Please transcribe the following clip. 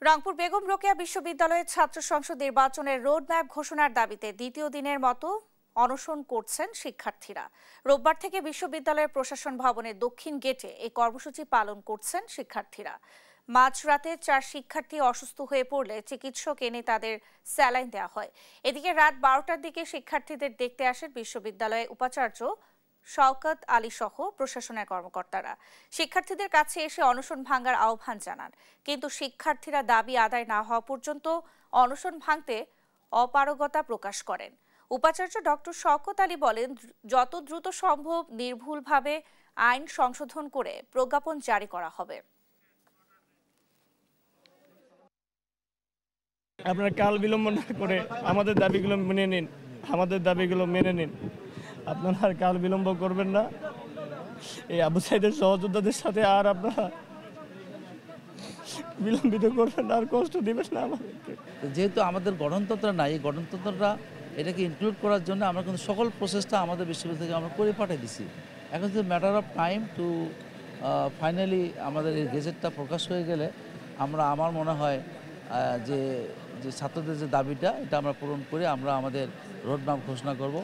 রংপুর বেগম রোকেয়া বিশ্ববিদ্যালয়ের ছাত্র সংসদ নির্বাচনের রোডম্যাপ ঘোষণার দাবিতে দ্বিতীয় দিনের মতো অনশন করছেন শিক্ষার্থীরা। রোববার থেকে বিশ্ববিদ্যালয়ের প্রশাসন ভবনের দক্ষিণ গেটে এই কর্মসূচি পালন করছেন শিক্ষার্থীরা। মাঝরাতে 4 শিক্ষার্থী অসুস্থ হয়ে পড়লে চিকিৎসক এনে তাদের স্যালাইন দেওয়া হয়। এদিকে রাত 12টার দিকে শিক্ষার্থীদের দেখতে আসেন বিশ্ববিদ্যালয়ের উপাচার্য শওকত আলী সহ প্রশাসনের কর্মকর্তারা। শিক্ষার্থীদের কাছে এসে অনশন ভাঙার আহ্বান জানান, কিন্তু শিক্ষার্থীরা দাবি আদায় না হওয়া পর্যন্ত অনশন ভাঙতে অপারগতা প্রকাশ করেন। উপাচার্য ডক্টর শওকত আলী বলেন, যত দ্রুত সম্ভব নির্ভুলভাবে আইন সংশোধন করে প্রজ্ঞাপন জারি করা হবে। আপনারা কাল বিলম্ব না করে আমাদের দাবিগুলো মেনে নিন। আপনারা আর কাল বিলম্ব করবেন না। এই আবু সাইদের সহযোদ্ধাদের সাথে আর আপনারা বিলম্বিত করবেন না, আর কষ্ট দিবেন না আমাদেরকে। যেহেতু আমাদের গঠনতন্ত্র নাই, এই গঠনতন্ত্রটা এটাকে ইনক্লুড করার জন্য আমরা কিন্তু সকল প্রসেসটা আমাদের বিশ্ববিদ্যালয় থেকে আমরা করে পাঠিয়ে দিছি। এখন যদি matter of time to finally আমাদের এই গেজেটটা প্রকাশ হয়ে গেলে আমার মনে হয় যে ছাত্রদের যে দাবিটা এটা আমরা পূরণ করে আমরা আমাদের রোডম্যাপ ঘোষণা করব।